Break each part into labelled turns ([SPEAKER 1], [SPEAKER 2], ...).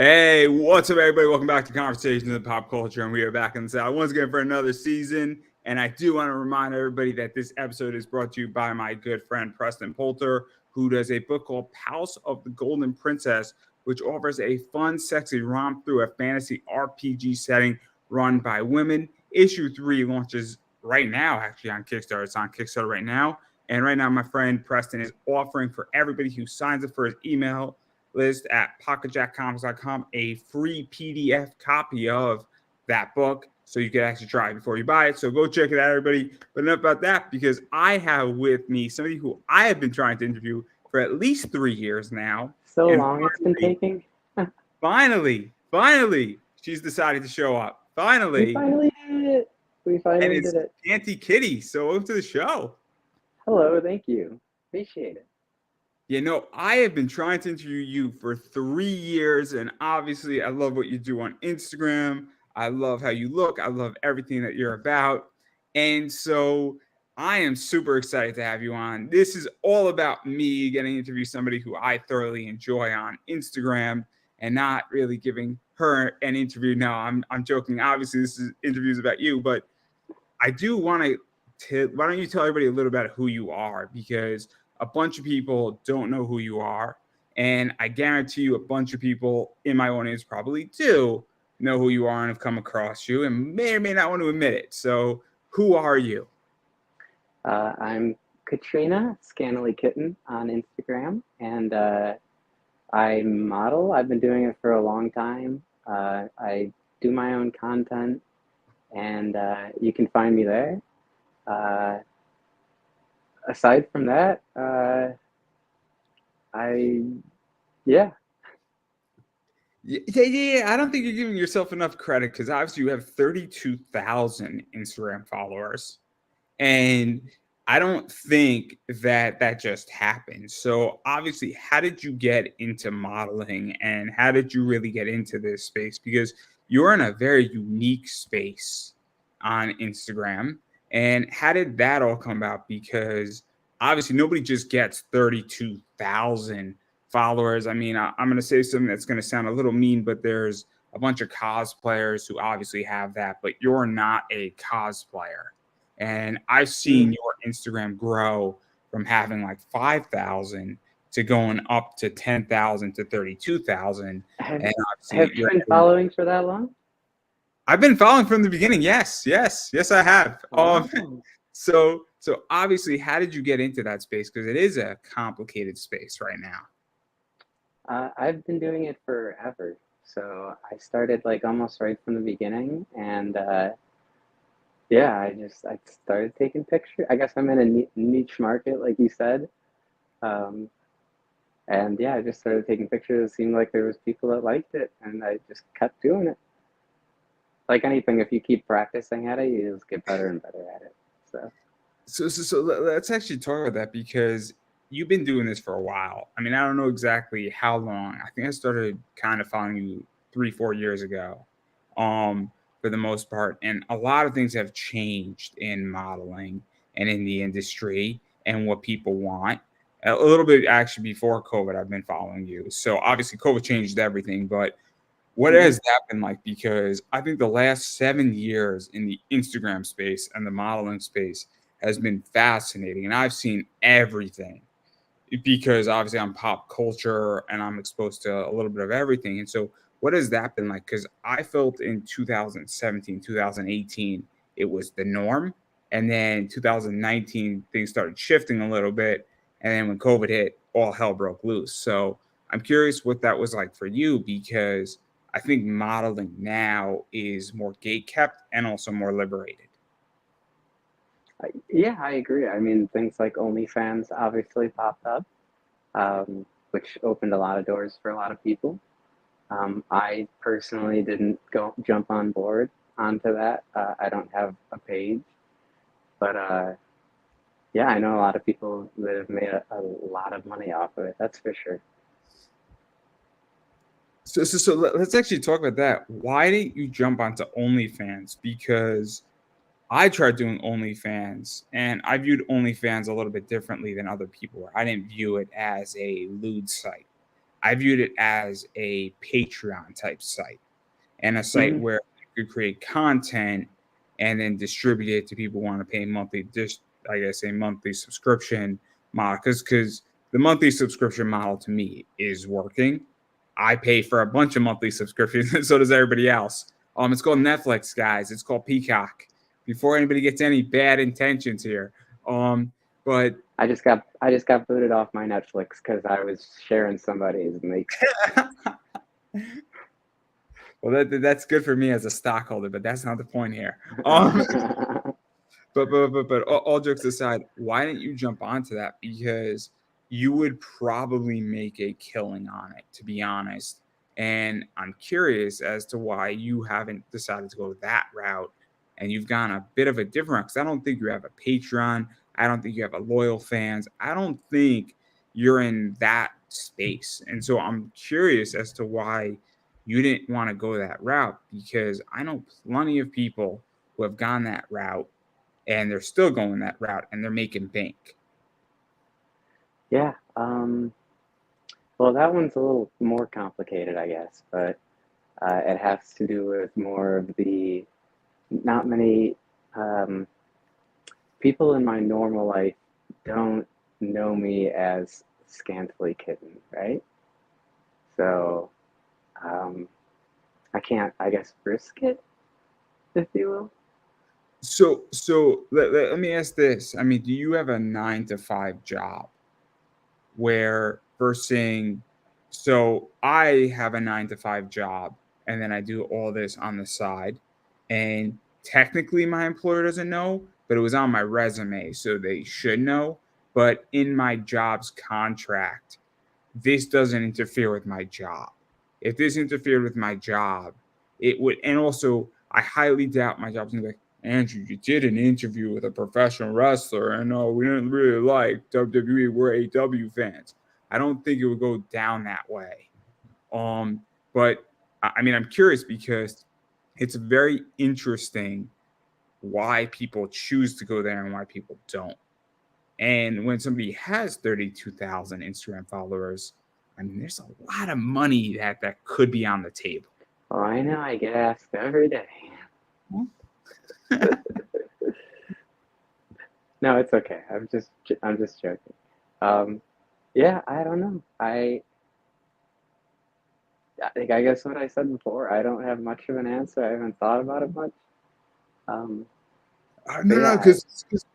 [SPEAKER 1] Hey, what's up, everybody? Welcome back to Conversations in Pop Culture, and we are back in the South once again for another season. And I do want to remind everybody that this episode is brought to you by my good friend Preston Poulter, who does a book called House of the Golden Princess, which offers a fun, sexy romp through a fantasy RPG setting run by women. Issue 3 launches right now, actually, on Kickstarter. It's on Kickstarter right now. And right now, my friend Preston is offering for everybody who signs up for his email list at pocketjackcomics.com a free PDF copy of that book so you can actually try it before you buy it. So go check it out, everybody. But enough about that, because I have with me somebody who I have been trying to interview for at least 3 years now.
[SPEAKER 2] So
[SPEAKER 1] And
[SPEAKER 2] long it's been taking.
[SPEAKER 1] finally, she's decided to show up.
[SPEAKER 2] We
[SPEAKER 1] Finally.
[SPEAKER 2] finally did it. We finally did it.
[SPEAKER 1] Auntie Kitty. So welcome to the show.
[SPEAKER 2] Hello, thank you. Appreciate it.
[SPEAKER 1] You know, I have been trying to interview you for 3 years, and obviously I love what you do on Instagram. I love how you look. I love everything that you're about. And so I am super excited to have you on. This is all about me getting to interview somebody who I thoroughly enjoy on Instagram and not really giving her an interview. No, I'm joking. Obviously, this is interviews about you, but I do want to, why don't you tell everybody a little about who you are? Because a bunch of people don't know who you are. And I guarantee you a bunch of people in my audience probably do know who you are and have come across you and may or may not want to admit it. So who are you?
[SPEAKER 2] I'm Katrina Scantily Kitten on Instagram, and I model. I've been doing it for a long time. I do my own content, and you can find me there. Aside from that,
[SPEAKER 1] Yeah. I don't think you're giving yourself enough credit because obviously you have 32,000 Instagram followers. And I don't think that just happened. So obviously, how did you get into modeling and how did you really get into this space? Because you're in a very unique space on Instagram. And how did that all come about? Because obviously nobody just gets 32,000 followers. I mean, I'm going to say something that's going to sound a little mean, but there's a bunch of cosplayers who obviously have that, but you're not a cosplayer. And I've seen your Instagram grow from having like 5,000 to going up to 10,000 to 32,000.
[SPEAKER 2] have
[SPEAKER 1] And
[SPEAKER 2] you been following for that long?
[SPEAKER 1] I've been following from the beginning. Yes, I have.
[SPEAKER 2] Wow.
[SPEAKER 1] So obviously, how did you get into that space? Because it is a complicated space right now.
[SPEAKER 2] I've been doing it forever. So I started like almost right from the beginning, and yeah, I started taking pictures. I guess I'm in a niche market, like you said. And yeah, I just started taking pictures. It seemed like there was people that liked it, and I just kept doing it. Like anything, if you keep practicing at it, you just get better and better at it.
[SPEAKER 1] So let's actually talk about that because you've been doing this for a while. I mean, I don't know exactly how long. I think I started kind of following you 3-4 years ago. For the most part. And a lot of things have changed in modeling and in the industry and what people want. A little bit actually before COVID, I've been following you. So obviously COVID changed everything, but what has that been like? Because I think the last 7 years in the Instagram space and the modeling space has been fascinating. And I've seen everything because obviously I'm pop culture and I'm exposed to a little bit of everything. And so what has that been like? Because I felt in 2017, 2018, it was the norm. And then 2019, things started shifting a little bit. And then when COVID hit, all hell broke loose. So I'm curious what that was like for you because I think modeling now is more gate kept and also more liberated.
[SPEAKER 2] Yeah, I agree. I mean, things like OnlyFans obviously popped up, which opened a lot of doors for a lot of people. I personally didn't jump on board onto that. I don't have a page, but yeah, I know a lot of people that have made a lot of money off of it. That's for sure.
[SPEAKER 1] So let's actually talk about that. Why didn't you jump onto OnlyFans? Because I tried doing OnlyFans, and I viewed OnlyFans a little bit differently than other people. I didn't view it as a lewd site. I viewed it as a Patreon type site and a site
[SPEAKER 2] Hmm.
[SPEAKER 1] where you could create content and then distribute it to people who want to pay monthly, just I guess a monthly subscription model. Because the monthly subscription model to me is working. I pay for a bunch of monthly subscriptions, and so does everybody else. It's called Netflix, guys. It's called Peacock. Before anybody gets any bad intentions here, but
[SPEAKER 2] I just got booted off my Netflix because I was sharing somebody's, and they.
[SPEAKER 1] well, that's good for me as a stockholder, but that's not the point here. Um, but all jokes aside, why didn't you jump onto that? Because you would probably make a killing on it, to be honest. And I'm curious as to why you haven't decided to go that route and you've gone a bit of a different route. Because I don't think you have a Patreon. I don't think you have a loyal fans. I don't think you're in that space. And so I'm curious as to why you didn't want to go that route because I know plenty of people who have gone that route and they're still going that route and they're making bank.
[SPEAKER 2] Yeah. Well, that one's a little more complicated, I guess, but it has to do with more of the not many um, people in my normal life don't know me as scantily kitten, right? So um, I can't, I guess, risk it, if you will.
[SPEAKER 1] So let me ask this. I mean, do you have a 9 to 5 job where first thing, so I have a 9 to 5 job and then I do all this on the side. And technically my employer doesn't know, but it was on my resume, so they should know. But in my job's contract, this doesn't interfere with my job. If this interfered with my job, it would, and also I highly doubt my job's gonna be like, Andrew, you did an interview with a professional wrestler, and we didn't really like WWE. We're AW fans. I don't think it would go down that way. But I mean, I'm curious because it's very interesting why people choose to go there and why people don't. And when somebody has 32,000 Instagram followers, I mean, there's a lot of money that could be on the table.
[SPEAKER 2] Oh, I know, I get asked every day. No, it's okay. I'm just joking. Um, yeah, I don't know. I think I guess what I said before. I don't have much of an answer. I haven't thought about it much. Um, but
[SPEAKER 1] No,
[SPEAKER 2] yeah,
[SPEAKER 1] because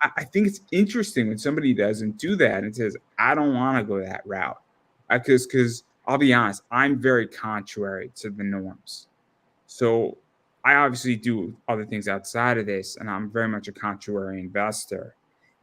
[SPEAKER 1] I think it's interesting when somebody doesn't do that and says, "I don't want to go that route," because I'll be honest, I'm very contrary to the norms. So I obviously do other things outside of this, and I'm very much a contrary investor.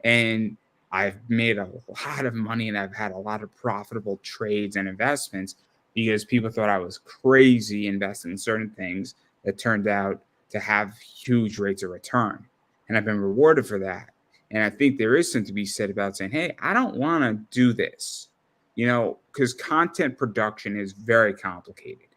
[SPEAKER 1] And I've made a lot of money and I've had a lot of profitable trades and investments because people thought I was crazy investing in certain things that turned out to have huge rates of return. And I've been rewarded for that. And I think there is something to be said about saying, hey, I don't want to do this, because content production is very complicated.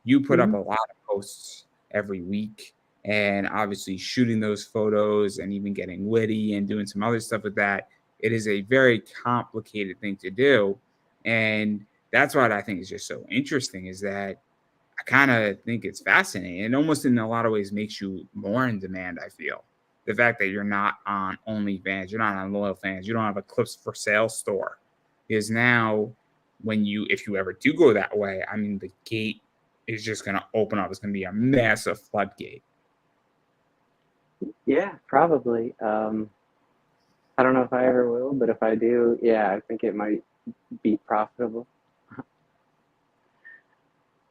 [SPEAKER 1] You put up
[SPEAKER 2] mhm.
[SPEAKER 1] a lot of posts every week and obviously shooting those photos and even getting witty and doing some other stuff with that. It is a very complicated thing to do. And that's what I think is just so interesting is that I kind of think it's fascinating and almost in a lot of ways makes you more in demand. I feel the fact that you're not on OnlyFans, you're not on Loyal Fans, you don't have a clips for sale store is now if you ever do go that way, I mean, the gate is just going to open up. It's going to be a massive floodgate.
[SPEAKER 2] Yeah, probably. I don't know if I ever will, but if I do, yeah, I think it might be profitable.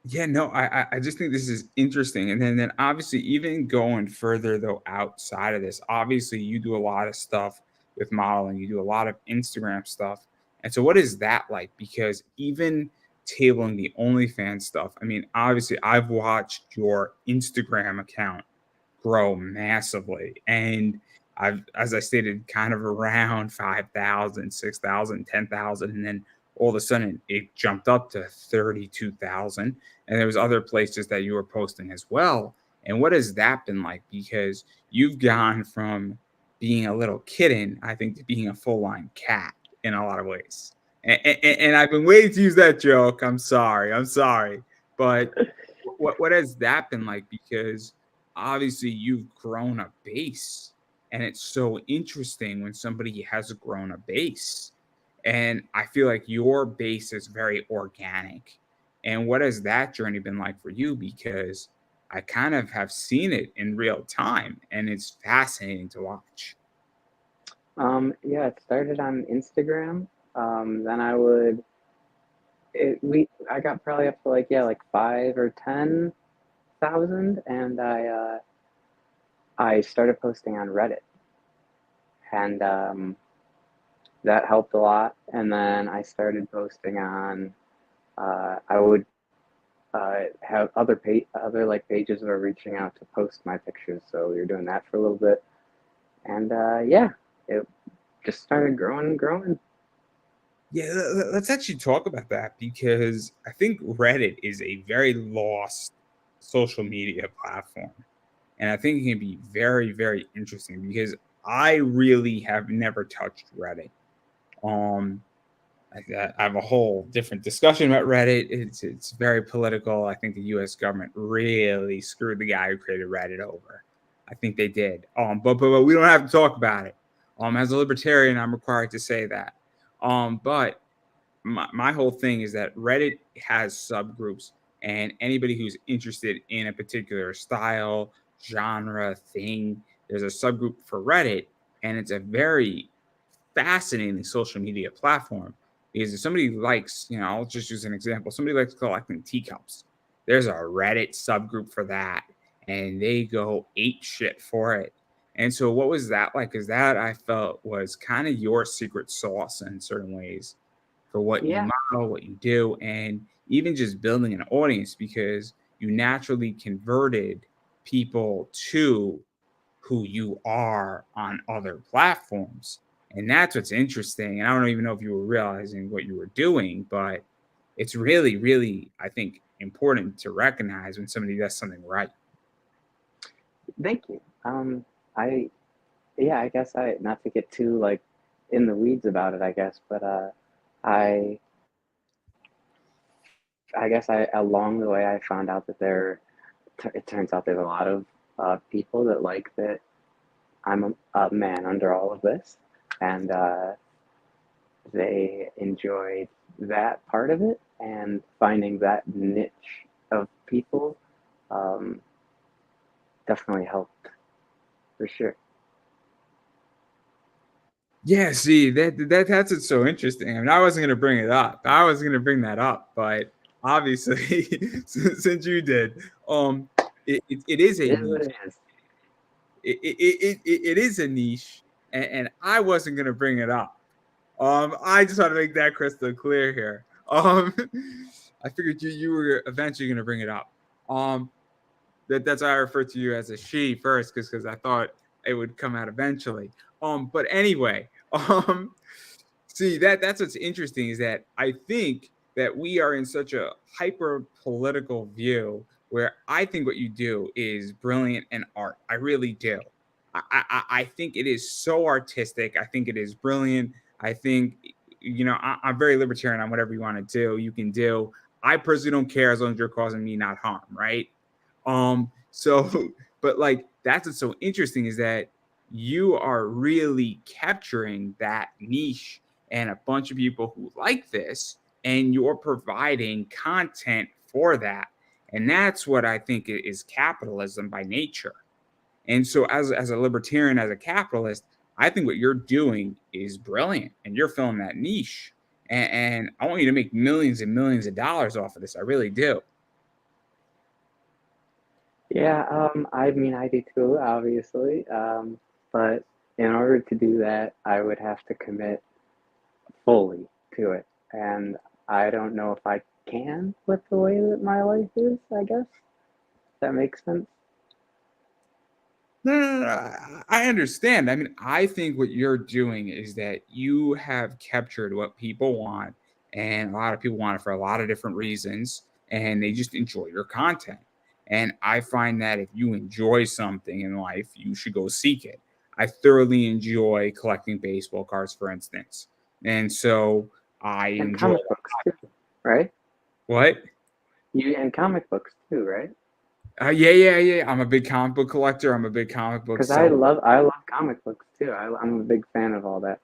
[SPEAKER 1] Yeah, no, I just think this is interesting. And then obviously even going further though outside of this, obviously you do a lot of stuff with modeling, you do a lot of Instagram stuff. And so what is that like? Because even tabling the OnlyFans stuff, I mean, obviously I've watched your Instagram account grow massively. And I've, as I stated, kind of around 5,000, 6,000, 10,000, and then all of a sudden it jumped up to 32,000. And there was other places that you were posting as well. And what has that been like? Because you've gone from being a little kitten, I think, to being a full line cat in a lot of ways. And I've been waiting to use that joke. I'm sorry. I'm sorry. But what has that been like? Because obviously you've grown a base, and it's so interesting when somebody has grown a base. And I feel like your base is very organic. And what has that journey been like for you? Because I kind of have seen it in real time, and it's fascinating to watch.
[SPEAKER 2] Yeah, it started on Instagram. Then I would I got probably up to like, yeah, like 5 or 10 thousand, and I started posting on Reddit, and that helped a lot. And then I started posting on I would have other like pages were reaching out to post my pictures, so we were doing that for a little bit, and yeah, it just started growing and growing.
[SPEAKER 1] Yeah, let's actually talk about that because I think Reddit is a very lost social media platform. And I think it can be very, very interesting because I really have never touched Reddit. Um, I have a whole different discussion about Reddit. It's very political. I think the U.S. government really screwed the guy who created Reddit over. I think they did. But we don't have to talk about it. As a libertarian, I'm required to say that. But my whole thing is that Reddit has subgroups, and anybody who's interested in a particular style, genre, thing, there's a subgroup for Reddit, and it's a very fascinating social media platform because if somebody likes, I'll just use an example. Somebody likes collecting teacups. There's a Reddit subgroup for that, and they go ape shit for it. And so, what was that like? Because that I felt was kind of your secret sauce in certain ways for what you
[SPEAKER 2] Yeah,
[SPEAKER 1] model, what you do, and even just building an audience because you naturally converted people to who you are on other platforms. And that's what's interesting. And I don't even know if you were realizing what you were doing, but it's really, really, I think, important to recognize when somebody does something right.
[SPEAKER 2] thank you. I Yeah, I guess I not to get too like in the weeds about it, I guess, but I I guess I along the way I found out that it turns out there's a lot of people that like that I'm a man under all of this, and they enjoyed that part of it, and finding that niche of people um, definitely helped for sure.
[SPEAKER 1] Yeah, see, that's what's so interesting. I mean, I wasn't gonna bring it up. I was gonna bring that up, but obviously, since you did, it is a
[SPEAKER 2] It is what
[SPEAKER 1] niche.
[SPEAKER 2] it is.
[SPEAKER 1] It is a niche, and I wasn't gonna bring it up. I just want to make that crystal clear here. I figured you were eventually gonna bring it up. Um, that's why I referred to you as a she first, because I thought it would come out eventually. But anyway, see that's what's interesting is that I think that we are in such a hyper political view where I think what you do is brilliant and art. I really do. I think it is so artistic. I think it is brilliant. I think I'm very libertarian on whatever you want to do. You can do. I personally don't care as long as you're causing me not harm, right? So but like that's what's so interesting is that you are really capturing that niche and a bunch of people who like this, and you're providing content for that. And that's what I think is capitalism by nature. And so as a libertarian, as a capitalist, I think what you're doing is brilliant and you're filling that niche. And I want you to make millions and millions of dollars off of this. I really do.
[SPEAKER 2] Yeah, I mean, I do too, obviously. But in order to do that, I would have to commit fully to it. And I don't know if I can with the way that my life is, I guess. That makes sense.
[SPEAKER 1] No. I understand. I mean, I think what you're doing is that you have captured what people want, and a lot of people want it for a lot of different reasons, and they just enjoy your content. And I find that if you enjoy something in life, you should go seek it. I thoroughly enjoy collecting baseball cards, for instance. And so I
[SPEAKER 2] And
[SPEAKER 1] enjoy
[SPEAKER 2] comic books too, right?
[SPEAKER 1] what?
[SPEAKER 2] You and comic books too, right?
[SPEAKER 1] Yeah. I'm a big comic book collector. I'm a big comic book
[SPEAKER 2] Because
[SPEAKER 1] seller.
[SPEAKER 2] I love comic books too. I'm a big fan of all that.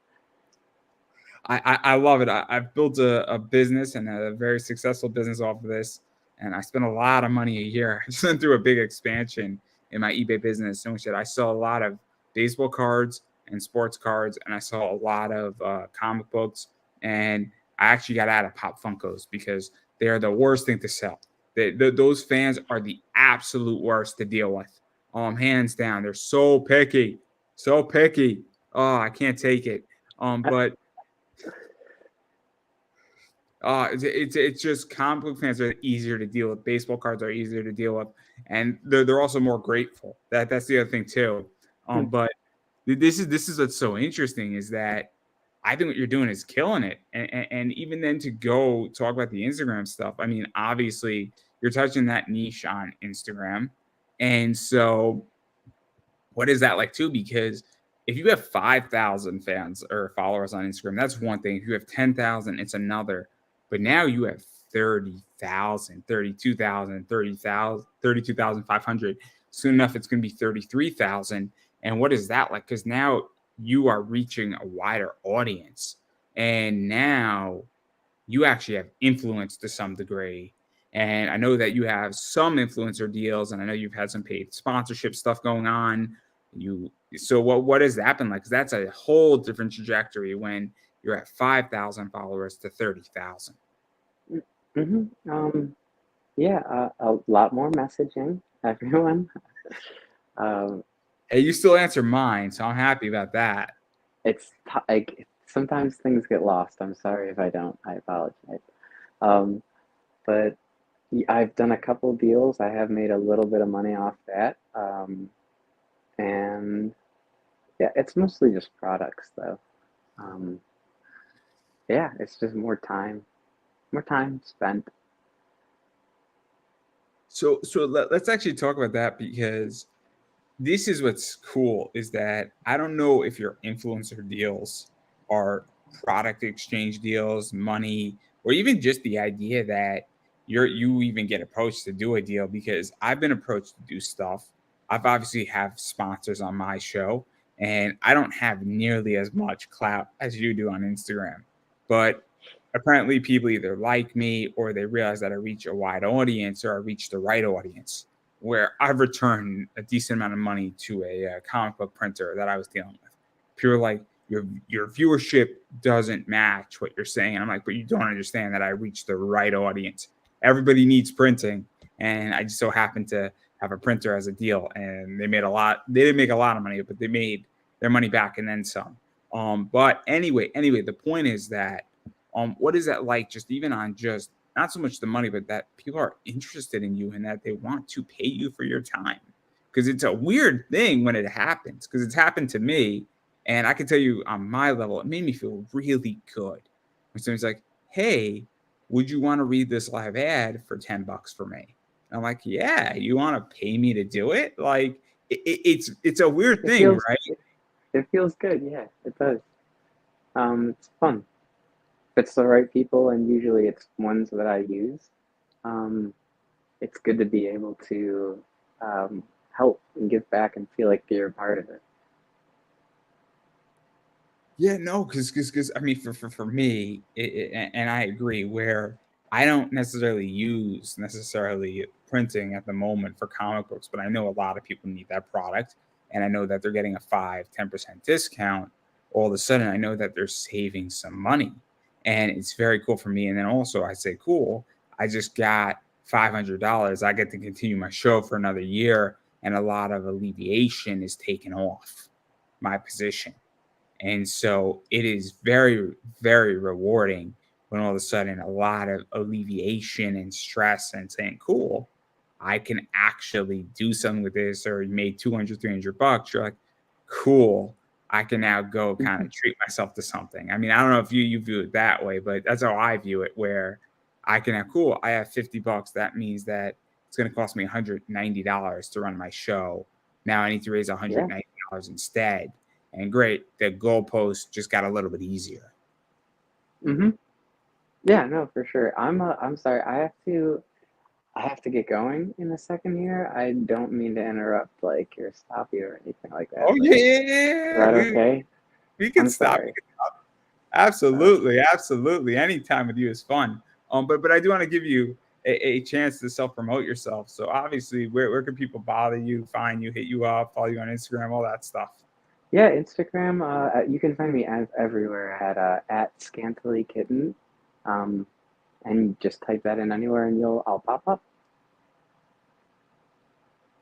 [SPEAKER 1] I love it. I've built a business and a very successful business off of this, and I spend a lot of money a year. I just went through a big expansion in my eBay business, in which that I sell a lot of baseball cards and sports cards, and I sell a lot of comic books. And I actually got out of Pop Funkos because they're the worst thing to sell. Those fans are the absolute worst to deal with. Hands down, they're so picky, so picky. Oh, I can't take it. But it's just comic book fans are easier to deal with. Baseball cards are easier to deal with, and they're also more grateful. That's the other thing too.
[SPEAKER 2] Hmm.
[SPEAKER 1] But this is what's so interesting is that I think what you're doing is killing it, and even then to go talk about the Instagram stuff. I mean, obviously you're touching that niche on Instagram, and so what is that like too? Because if you have 5,000 fans or followers on Instagram, that's one thing. If you have 10,000, it's another. But now you have 30,000, 32,000, 30,000, 32,500. Soon enough, it's going to be 33,000. And what is that like? Because now you are reaching a wider audience. And now you actually have influence to some degree. And I know that you have some influencer deals, and I know you've had some paid sponsorship stuff going on. So what has that been like? Because that's a whole different trajectory when you're at 5,000 followers to 30,000.
[SPEAKER 2] Hmm. Yeah, a lot more messaging, everyone. Um,
[SPEAKER 1] Hey, you still answer mine, so I'm happy about that.
[SPEAKER 2] like sometimes things get lost. I'm sorry if I don't. I apologize. Um, but I've done a couple deals. I have made a little bit of money off that. And yeah, it's mostly just products though. Um, yeah, it's just more time spent.
[SPEAKER 1] So let's actually talk about that because this is what's cool is that I don't know if your influencer deals are product exchange deals, money, or even just the idea that you even get approached to do a deal because I've been approached to do stuff. I've obviously have sponsors on my show and I don't have nearly as much clout as you do on Instagram. But apparently people either like me or they realize that I reach a wide audience or I reach the right audience where I've returned a decent amount of money to a comic book printer that I was dealing with. People like your viewership doesn't match what you're saying. And I'm like, but you don't understand that I reached the right audience. Everybody needs printing, and I just so happened to have a printer as a deal, and they made a lot. They didn't make a lot of money, but they made their money back and then some. But anyway, the point is that what is that like? Just even on just not so much the money, but that people are interested in you and that they want to pay you for your time. Because it's a weird thing when it happens, because it's happened to me. And I can tell you on my level, it made me feel really good. When someone's like, hey, would you want to read this live ad for 10 bucks for me? And I'm like, yeah, you want to pay me to do it? Like, it's a weird
[SPEAKER 2] It
[SPEAKER 1] thing,
[SPEAKER 2] feels
[SPEAKER 1] right?
[SPEAKER 2] it feels good. Yeah, it does. It's fun. If it's the right people, and usually it's ones that I use. Um, it's good to be able to um, help and give back and feel like you're a part of it.
[SPEAKER 1] Yeah, no, because I mean, for me, and I agree, where I don't necessarily use necessarily printing at the moment for comic books, but I know a lot of people need that product, and I know that they're getting a 5-10% discount. All of a sudden, I know that they're saving some money, and it's very cool for me. And then also, I say, cool, I just got $500. I get to continue my show for another year, and a lot of alleviation is taken off my position. And so it is very, very rewarding when all of a sudden a lot of alleviation and stress and saying, cool, I can actually do something with this, or you made 200, $300. You're like, cool, I can now go kind
[SPEAKER 2] Hmm.
[SPEAKER 1] of treat myself to something. I mean, I don't know if you view it that way, but that's how I view it, where I can have, cool, I have $50. That means that it's going to cost me $190 to run my show. Now I need to raise
[SPEAKER 2] Yeah.
[SPEAKER 1] $190 instead. And great, the goalpost just got a little bit easier.
[SPEAKER 2] Hmm. Yeah, no, for sure. I'm sorry. I have to get going in a second here. I don't mean to interrupt like or stop you or anything like that,
[SPEAKER 1] Oh
[SPEAKER 2] but
[SPEAKER 1] yeah, yeah,
[SPEAKER 2] is
[SPEAKER 1] yeah,
[SPEAKER 2] that
[SPEAKER 1] yeah.
[SPEAKER 2] okay?
[SPEAKER 1] We can
[SPEAKER 2] I'm
[SPEAKER 1] stop.
[SPEAKER 2] sorry. Uh,
[SPEAKER 1] Absolutely, absolutely. Anytime with you is fun. But I do want to give you a chance to self promote yourself. So obviously, where can people bother you, find you, hit you up, follow you on Instagram, all that stuff?
[SPEAKER 2] yeah, Instagram. You can find me as everywhere at scantily kitten, um, and just type that in anywhere, and I'll pop up.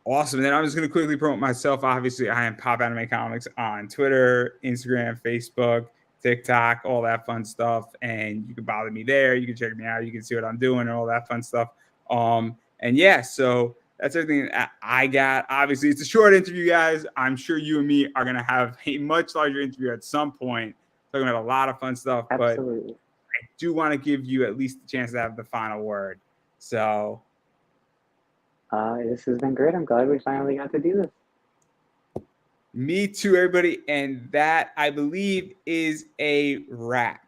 [SPEAKER 1] Awesome. And then I'm just going to quickly promote myself. Obviously, I am Pop Anime Comics on Twitter, Instagram, Facebook, TikTok, all that fun stuff. And you can bother me there. You can check me out. You can see what I'm doing and all that fun stuff. And yeah, so that's everything I got. Obviously, it's a short interview, guys. I'm sure you and me are going to have a much larger interview at some point, talking about a lot of fun stuff. But
[SPEAKER 2] Absolutely.
[SPEAKER 1] I do want to give you at least the chance to have the final word. So
[SPEAKER 2] This has been great. I'm glad we finally got to do this.
[SPEAKER 1] me too, everybody. And that, I believe, is a wrap.